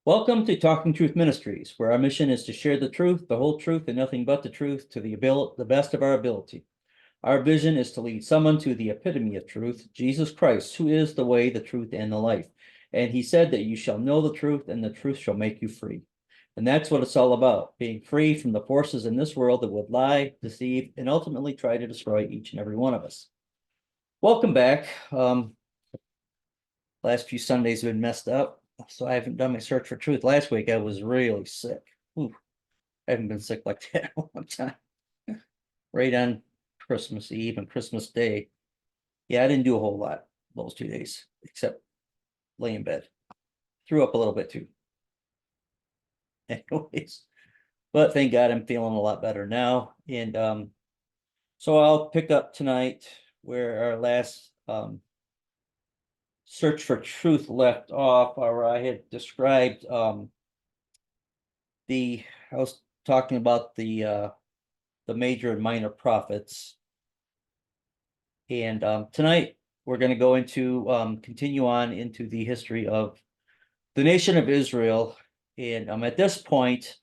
Welcome to Talking Truth Ministries, where our mission is to share the truth, the whole truth, and nothing but the truth to the best of our ability. Our vision is to lead someone to the epitome of truth, Jesus Christ, who is the way, the truth, and the life. And he said that you shall know the truth, and the truth shall make you free. And that's what it's all about, being free from the forces in this world that would lie, deceive, and ultimately try to destroy each and every one of us. Welcome back. Last few Sundays have been messed up, so I haven't done my search for truth. Last week I was really sick. Ooh, I haven't been sick like that in a long time. Right on Christmas Eve and Christmas Day. Yeah, I didn't do a whole lot those 2 days, except lay in bed. Threw up a little bit too. Anyways, but thank God I'm feeling a lot better now. And so I'll pick up tonight where our last search for truth left off, or I had described I was talking about the major and minor prophets. And tonight we're going to go into continue on into the history of the nation of Israel. And at this point,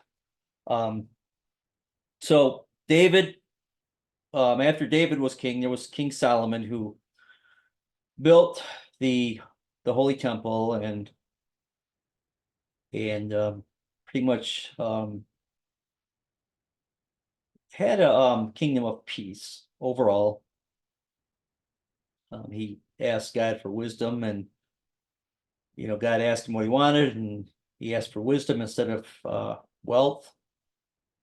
so David, after David was king, there was King Solomon who built the Holy Temple and pretty much had a kingdom of peace overall. He asked God for wisdom, and God asked him what he wanted, and he asked for wisdom instead of wealth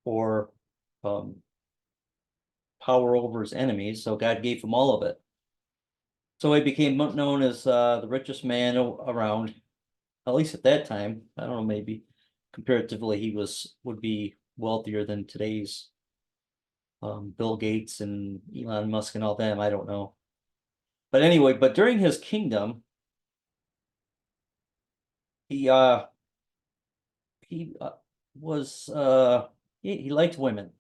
or power over his enemies. So God gave him all of it. So he became known as the richest man around, at least at that time. I don't know, maybe comparatively he would be wealthier than today's Bill Gates and Elon Musk and all them. I don't know. But anyway, during his kingdom, he was he liked women,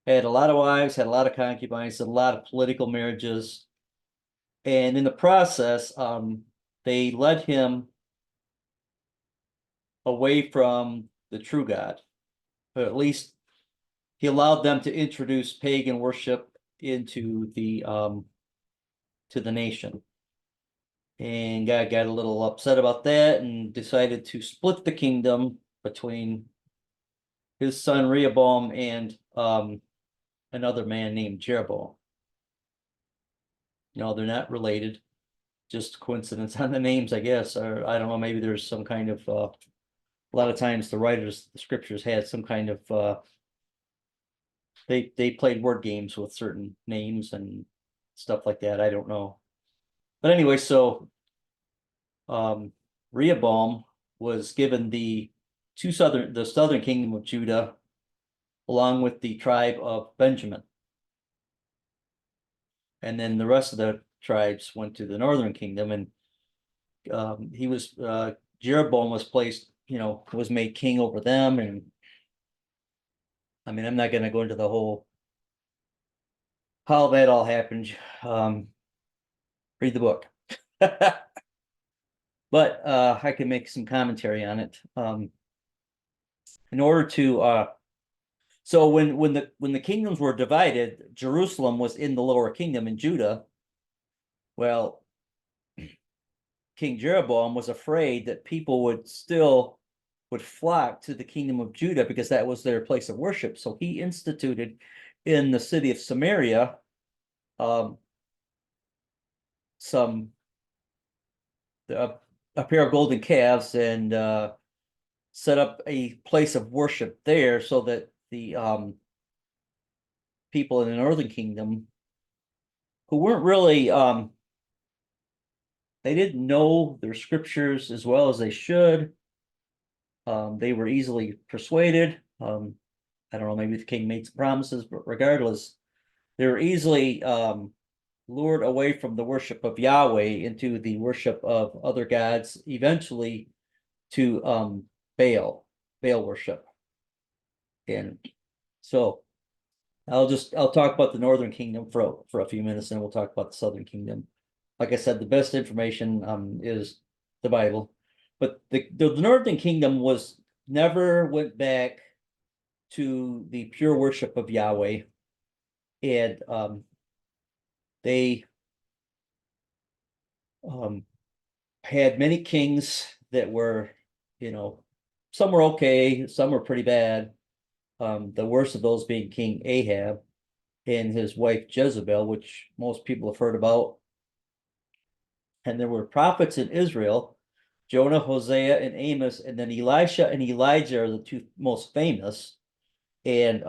had a lot of wives, had a lot of concubines, had a lot of political marriages, and in the process they led him away from the true God, or at least he allowed them to introduce pagan worship into the nation. And God got a little upset about that and decided to split the kingdom between his son Rehoboam and another man named Jeroboam. No, they're not related, just coincidence on the names, I guess. Or I don't know, maybe there's some kind of a lot of times the scriptures had some kind of they played word games with certain names and stuff like that. I don't know. But anyway, so Rehoboam was given the southern kingdom of Judah, along with the tribe of Benjamin. And then the rest of the tribes went to the northern kingdom, and Jeroboam was placed, was made king over them. And I mean, I'm not going to go into the whole how that all happened. Read the book. But I can make some commentary on it. In order to so when the kingdoms were divided, Jerusalem was in the lower kingdom in Judah. Well, King Jeroboam was afraid that people would flock to the kingdom of Judah because that was their place of worship. So he instituted in the city of Samaria a pair of golden calves, and set up a place of worship there so that the people in the northern kingdom who weren't really they didn't know their scriptures as well as they should. They were easily persuaded. I don't know, maybe the king made some promises, but regardless, they were easily lured away from the worship of Yahweh into the worship of other gods, eventually to Baal worship. And so I'll talk about the northern kingdom for a few minutes, and we'll talk about the southern kingdom. Like I said, the best information is the Bible. but the northern kingdom never went back to the pure worship of Yahweh. And they had many kings that were, some were okay, some were pretty bad. The worst of those being King Ahab and his wife Jezebel, which most people have heard about. And there were prophets in Israel, Jonah, Hosea, and Amos, and then Elisha and Elijah are the two most famous. And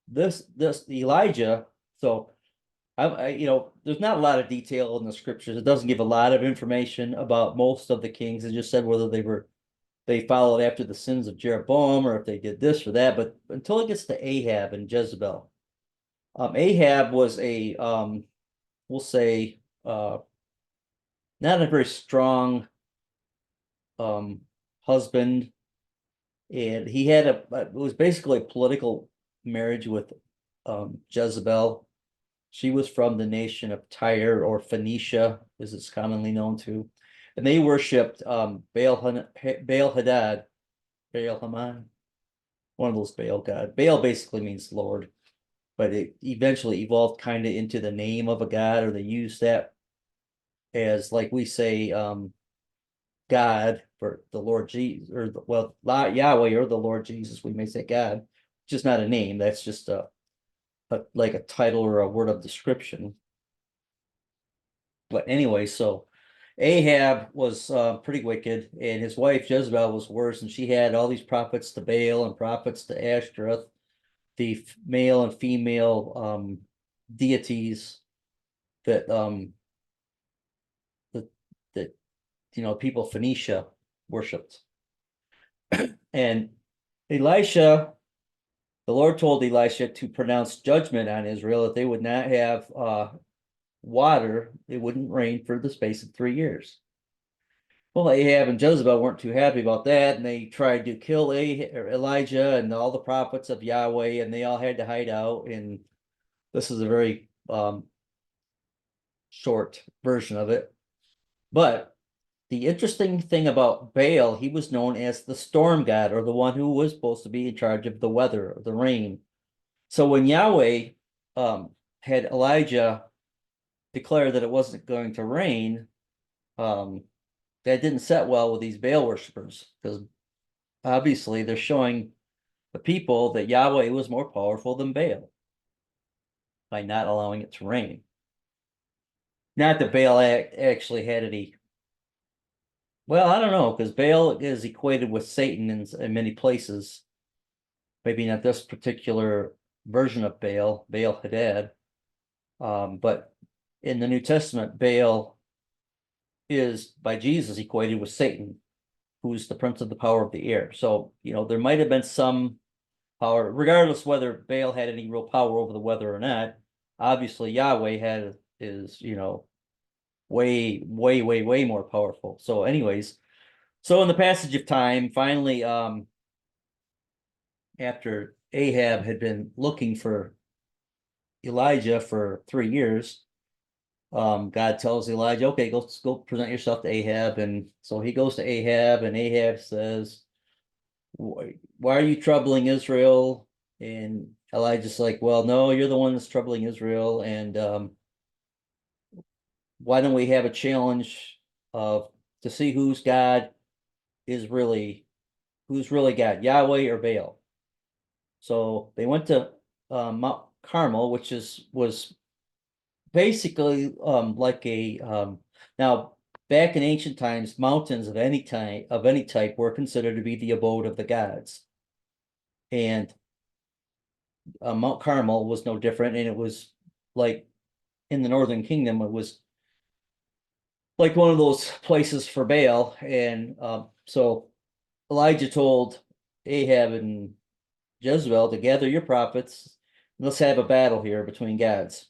this Elijah, so there's not a lot of detail in the scriptures. It doesn't give a lot of information about most of the kings. It just said whether they followed after the sins of Jeroboam or if they did this or that. But until it gets to Ahab and Jezebel, Ahab was we'll say, not a very strong husband, and he had it was basically a political marriage with Jezebel. She was from the nation of Tyre, or Phoenicia, as it's commonly known to, and they worshipped Baal Hadad, Baal Haman, one of those Baal god. Baal basically means Lord, but it eventually evolved kind of into the name of a god, or they used that as, like we say, God for the Lord Jesus, or Yahweh or the Lord Jesus. We may say God, just not a name. That's just like a title or a word of description. But anyway, so Ahab was pretty wicked, and his wife Jezebel was worse, and she had all these prophets to Baal and prophets to Ashtoreth, the male and female deities that people Phoenicia worshipped. And Elisha, the Lord told Elisha to pronounce judgment on Israel if they would not have water. It wouldn't rain for the space of 3 years. Well, Ahab and Jezebel weren't too happy about that, and they tried to kill Elijah and all the prophets of Yahweh, and they all had to hide out. And this is a very short version of it. But the interesting thing about Baal, he was known as the storm god, or the one who was supposed to be in charge of the weather, or the rain. So when Yahweh had Elijah declare that it wasn't going to rain, that didn't set well with these Baal worshipers, because obviously they're showing the people that Yahweh was more powerful than Baal by not allowing it to rain. Not that Baal actually had any. Well, I don't know, because Baal is equated with Satan in many places. Maybe not this particular version of Baal Hadad. But in the New Testament, Baal is, by Jesus, equated with Satan, who's the prince of the power of the air. So, there might have been some power, regardless whether Baal had any real power over the weather or not. Obviously, Yahweh is way, way, way, way more powerful. So anyways, so in the passage of time, finally, after Ahab had been looking for Elijah for 3 years, God tells Elijah, okay, go present yourself to Ahab. And so he goes to Ahab, and Ahab says, why are you troubling Israel? And Elijah's like, well, no, you're the one that's troubling Israel. And why don't we have a challenge to see who's really God, Yahweh or Baal? So they went to Mount Carmel, which was basically like now, back in ancient times, mountains of any type were considered to be the abode of the gods. And Mount Carmel was no different, and it was like in the Northern Kingdom, it was like one of those places for Baal. And so Elijah told Ahab and Jezebel to gather your prophets. Let's have a battle here between gods.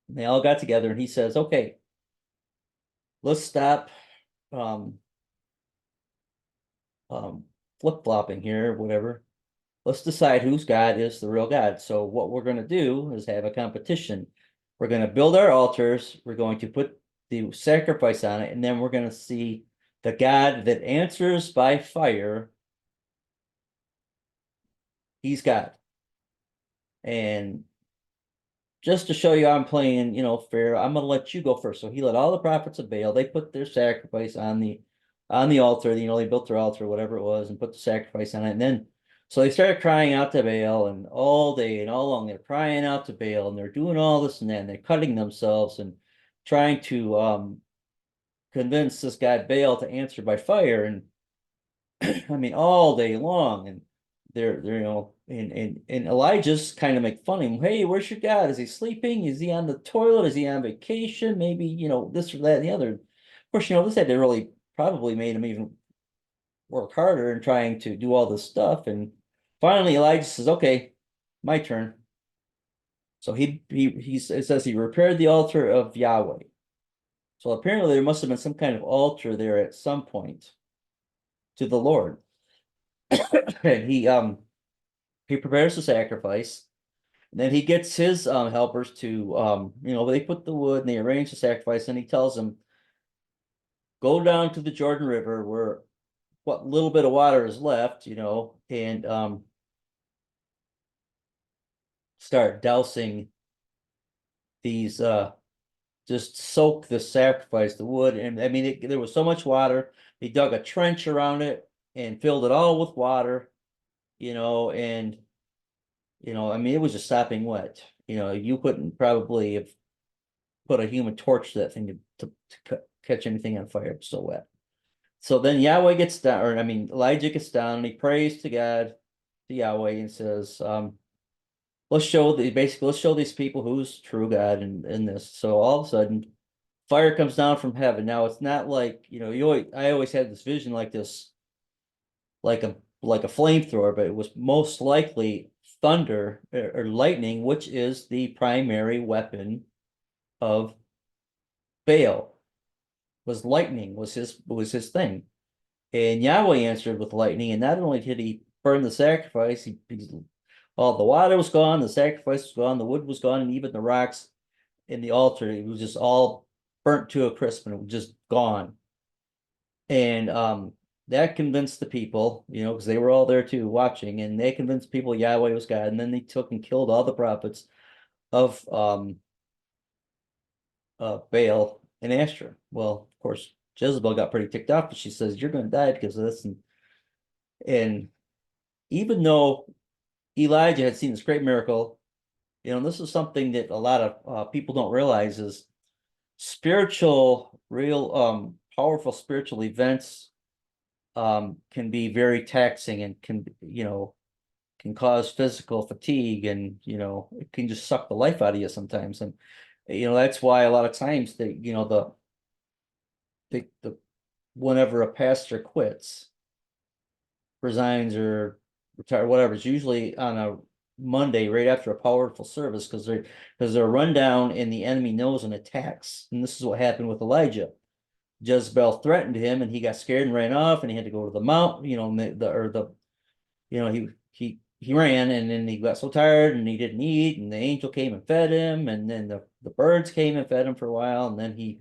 And they all got together, and he says, okay, let's stop flip-flopping here, whatever. Let's decide whose God is the real God. So what we're going to do is have a competition. We're going to build our altars. We're going to put the sacrifice on it, and then we're going to see the God that answers by fire, he's God. And just to show you I'm playing, fair, I'm gonna let you go first. So he let all the prophets of Baal, they put their sacrifice on the altar, they built their altar, whatever it was, and put the sacrifice on it. And then so they started crying out to Baal, and all day and all long they're crying out to Baal, and they're doing all this and that, and they're cutting themselves and trying to convince this guy Baal to answer by fire. And I mean, all day long. And they're and Elijah's kind of make fun of him. Hey, where's your God? Is he sleeping? Is he on the toilet? Is he on vacation? Maybe, this or that and the other. Of course, this had to really probably made him even work harder in trying to do all this stuff. And finally Elijah says, okay, my turn. So it says he repaired the altar of Yahweh. So apparently there must have been some kind of altar there at some point to the Lord. And he prepares the sacrifice, and then he gets his helpers to they put the wood and they arrange the sacrifice, and he tells them, go down to the Jordan River where what little bit of water is left, and start dousing these just soak the sacrifice, the wood. And I mean there was so much water, he dug a trench around it and filled it all with water, and I mean, it was just sopping wet. You couldn't probably have put a human torch to that thing to catch anything on fire. It's so wet. So then Yahweh gets down, or I mean, Elijah gets down and he prays to God, to Yahweh, and says, let's show these people who's true God in this. So all of a sudden, fire comes down from heaven. Now it's not like, I always had this vision like this, like a flamethrower, but it was most likely thunder or lightning, which is the primary weapon of Baal. Was lightning was his thing. And Yahweh answered with lightning, and not only did he burn the sacrifice, all the water was gone, the sacrifice was gone, the wood was gone, and even the rocks in the altar, it was just all burnt to a crisp, and it was just gone. And that convinced the people, because they were all there too watching, and they convinced people Yahweh was God. And then they took and killed all the prophets of Baal and Asherah. Well, of course, Jezebel got pretty ticked off, but she says, you're going to die because of this. And even though Elijah had seen this great miracle, this is something that a lot of people don't realize is spiritual, real powerful spiritual events can be very taxing and can cause physical fatigue, and it can just suck the life out of you sometimes. And that's why a lot of times the whenever a pastor quits, resigns, or retire, whatever, it's usually on a Monday right after a powerful service, because they're run down and the enemy knows and attacks. And this is what happened with Elijah. Jezebel threatened him, and he got scared and ran off, and he had to go to the mountain, he ran, and then he got so tired and he didn't eat, and the angel came and fed him, and then the birds came and fed him for a while, and then the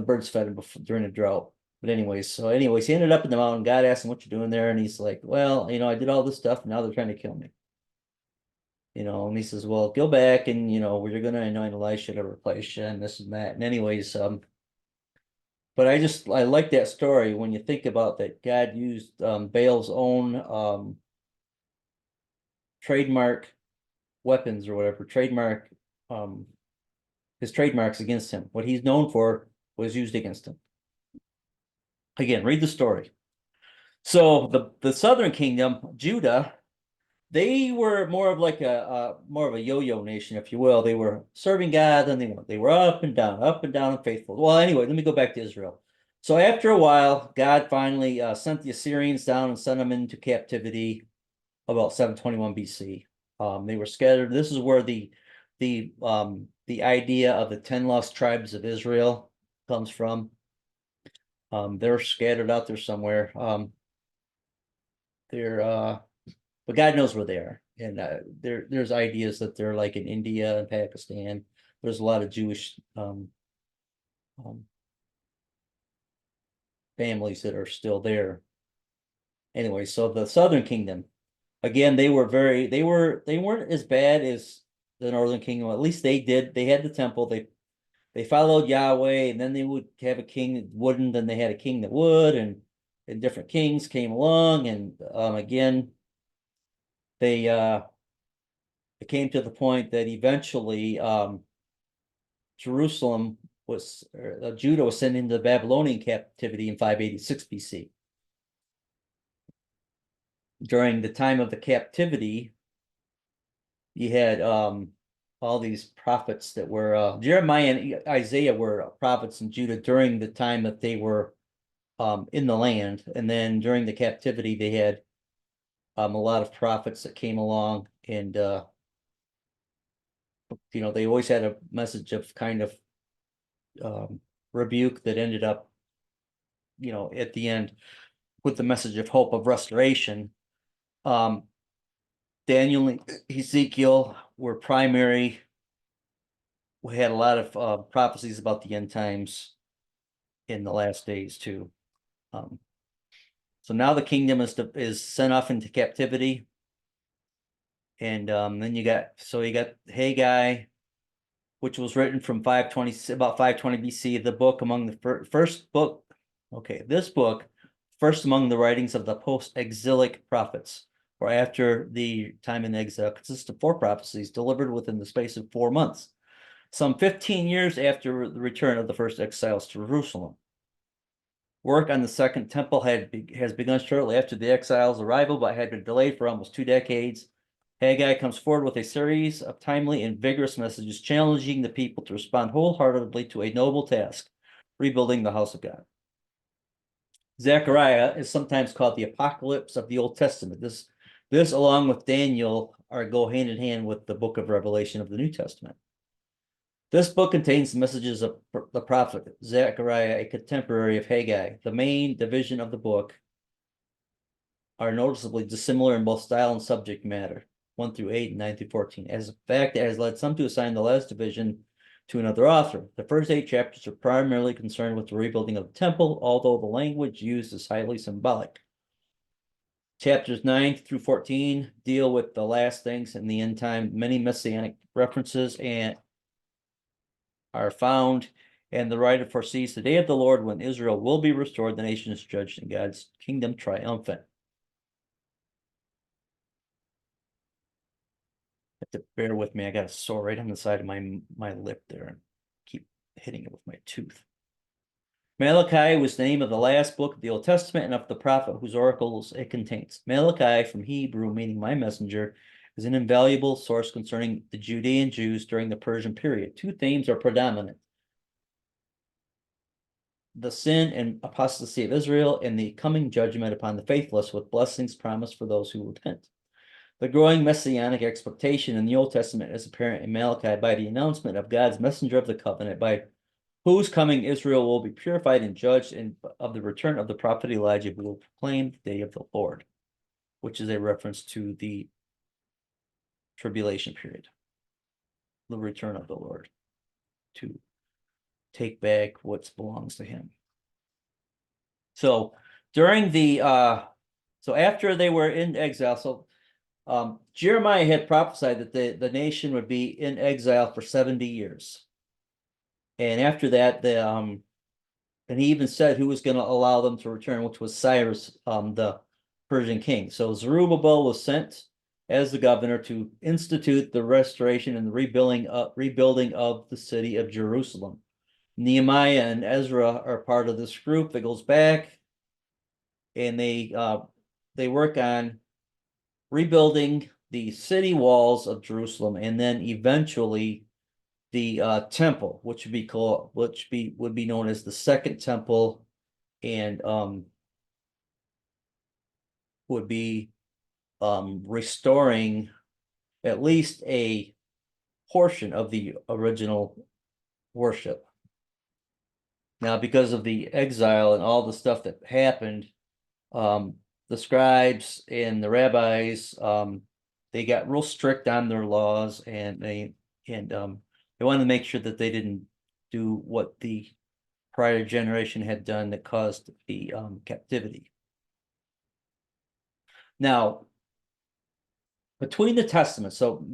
birds fed him during the drought. But anyways, he ended up in the mountain. God asked him, what you doing there? And he's like, well, I did all this stuff, and now they're trying to kill me. And he says, well, go back, and we're gonna anoint Elisha to replace you, and this and that. And anyways, but I like that story when you think about that God used Baal's own trademark weapons or whatever, his trademarks against him. What he's known for was used against him. Again, read the story. So the southern kingdom, Judah, they were more of like more of a yo-yo nation, if you will. They were serving God, and they were up and down and faithful. Well, anyway, let me go back to Israel. So after a while, God finally sent the Assyrians down and sent them into captivity about 721 BC. They were scattered. This is where the idea of the 10 lost tribes of Israel comes from. They're scattered out there somewhere. But God knows where they are. And there's ideas that they're like in India and Pakistan. There's a lot of Jewish families that are still there. Anyway, so the Southern Kingdom, again, they weren't as bad as the Northern Kingdom. At least they had the temple, they followed Yahweh, and then they would have a king that wouldn't, then they had a king that would, and different kings came along, and again, they it came to the point that eventually Jerusalem was Judah was sent into Babylonian captivity in 586 BC. During the time of the captivity, you had all these prophets that were Jeremiah and Isaiah were prophets in Judah during the time that they were in the land, and then during the captivity they had a lot of prophets that came along, and they always had a message of kind of rebuke that ended up at the end with the message of hope of restoration. Daniel and Ezekiel were primary. We had a lot of prophecies about the end times in the last days too. So now the kingdom is sent off into captivity, and then you got Haggai, which was written from about 520 BC. The book among the first book. Okay, this book first among the writings of the post-exilic prophets, or after the time in exile, consists of 4 prophecies delivered within the space of 4 months, some 15 years after the return of the first exiles to Jerusalem. Work on the second temple has begun shortly after the exiles' arrival, but had been delayed for almost 2 decades. Haggai comes forward with a series of timely and vigorous messages challenging the people to respond wholeheartedly to a noble task, rebuilding the house of God. Zechariah is sometimes called the apocalypse of the Old Testament. This along with Daniel go hand in hand with the book of Revelation of the New Testament. This book contains the messages of the prophet Zechariah, a contemporary of Haggai. The main division of the book are noticeably dissimilar in both style and subject matter, 1 through 8 and 9 through 14. As a fact, it has led some to assign the last division to another author. The first 8 chapters are primarily concerned with the rebuilding of the temple, although the language used is highly symbolic. Chapters 9 through 14 deal with the last things in the end time. Many messianic references are found, and the writer foresees the day of the Lord when Israel will be restored, the nation is judged, and God's kingdom triumphant. Have to bear with me. I got a sore right on the side of my lip there, and keep hitting it with my tooth. Malachi was the name of the last book of the Old Testament and of the prophet whose oracles it contains. Malachi, from Hebrew meaning my messenger, is an invaluable source concerning the Judean Jews during the Persian period. 2 themes are predominant: the sin and apostasy of Israel and the coming judgment upon the faithless, with blessings promised for those who repent. The growing messianic expectation in the Old Testament is apparent in Malachi by the announcement of God's messenger of the covenant, by whose coming Israel will be purified and judged, and of the return of the prophet Elijah, who will proclaim the day of the Lord, which is a reference to the tribulation period, the return of the Lord to take back what belongs to him. So during the so after they were in exile, so Jeremiah had prophesied that the nation would be in exile for 70 years. And after that, and he even said who was going to allow them to return, which was Cyrus, the Persian king. So Zerubbabel was sent as the governor to institute the restoration and the rebuilding of the city of Jerusalem. Nehemiah and Ezra are part of this group that goes back, and they work on rebuilding the city walls of Jerusalem, and then eventually the temple, which would be known as the Second Temple, and would be restoring at least a portion of the original worship. Now, because of the exile and all the stuff that happened, the scribes and the rabbis, they got real strict on their laws, and they wanted to make sure that they didn't do what the prior generation had done that caused the captivity. Now, between the testaments, so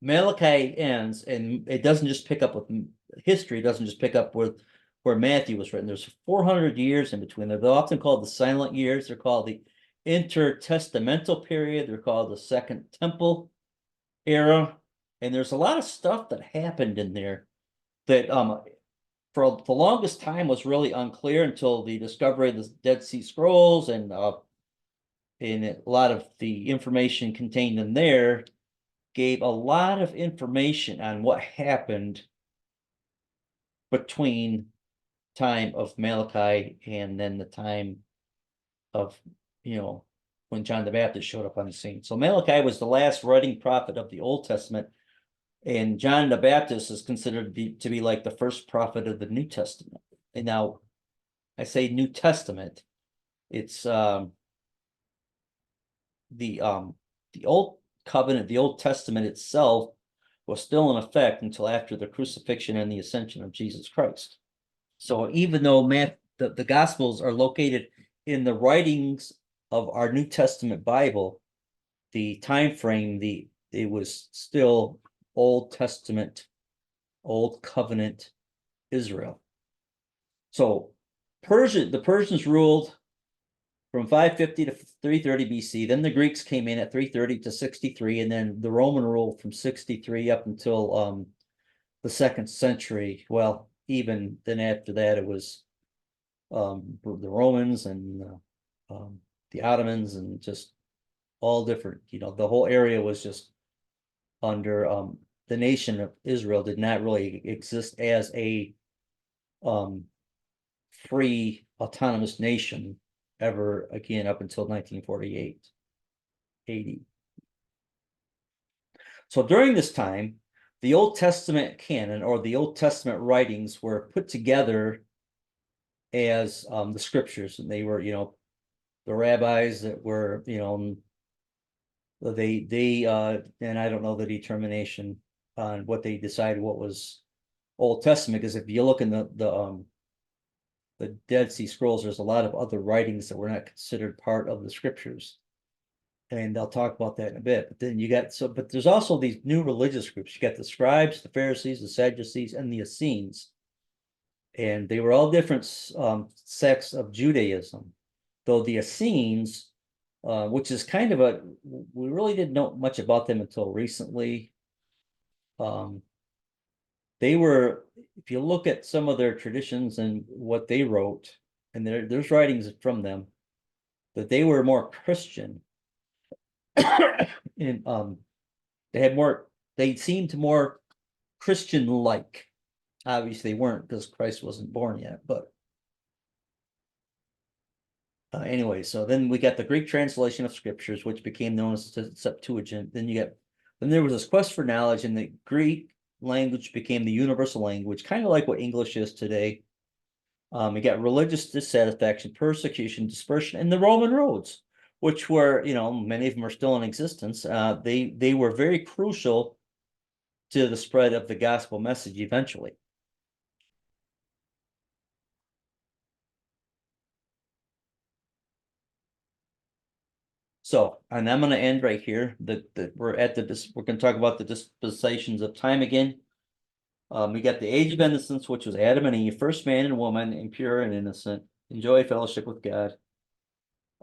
Malachi ends, and it doesn't just pick up with history, it doesn't just pick up with where Matthew was written. There's 400 years in between there. They're often called the silent years. They're called the intertestamental period. They're called the Second Temple era. And there's a lot of stuff that happened in there that for the longest time was really unclear until the discovery of the Dead Sea Scrolls, and a lot of the information contained in there gave a lot of information on what happened between time of Malachi and then the time of, when John the Baptist showed up on the scene. So Malachi was the last writing prophet of the Old Testament, and John the Baptist is considered to be like the first prophet of the New Testament. And now I say New Testament, it's the Old Covenant, the Old Testament itself was still in effect until after the crucifixion and the ascension of Jesus Christ. So even though the Gospels are located in the writings of our New Testament Bible, the time frame, it was still Old Testament, Old Covenant Israel. So the Persians ruled from 550 to 330 BC. Then the Greeks came in at 330 to 63, and then the Roman rule from 63 up until the 2nd century. Well, even then after that, it was the Romans and the Ottomans, and just all different, the whole area was just under the nation of Israel did not really exist as a free autonomous nation ever again up until 1948, 80. So during this time, the Old Testament canon, or the Old Testament writings, were put together as the scriptures, and they were, the rabbis that were, they and I don't know the determination on what they decided what was Old Testament, because if you look in the Dead Sea Scrolls, there's a lot of other writings that were not considered part of the scriptures, and I'll talk about that in a bit. But then but there's also these new religious groups. You got the scribes, the Pharisees, the Sadducees, and the Essenes, and they were all different sects of Judaism. Though the Essenes, which is kind of we really didn't know much about them until recently. They were, if you look at some of their traditions and what they wrote, and there's writings from them, that they were more Christian. And they seemed more Christian-like. Obviously they weren't, because Christ wasn't born yet, but anyway, so then we got the Greek translation of scriptures, which became known as the Septuagint. Then there was this quest for knowledge, and the Greek language became the universal language, kind of like what English is today. We got religious dissatisfaction, persecution, dispersion, and the Roman roads, which were, many of them are still in existence. They were very crucial to the spread of the gospel message eventually. So, and I'm going to end right here. We're going to talk about the dispensations of time again. We got the age of innocence, which was Adam and Eve, first man and woman, impure and innocent, enjoy fellowship with God.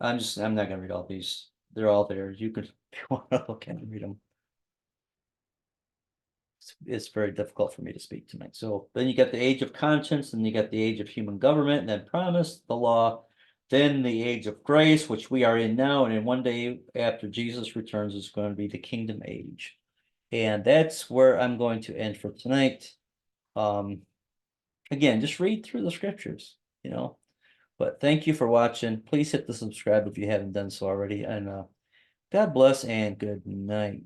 I'm not going to read all these. They're all there. You could, if you want to look and read them. It's very difficult for me to speak tonight. So then you got the age of conscience, and you got the age of human government, and then promise, the law, then the age of grace, which we are in now, and in one day after Jesus returns is going to be the kingdom age. And that's where I'm going to end for tonight. Again, just read through the scriptures, But thank you for watching. Please hit the subscribe if you haven't done so already. And God bless and good night.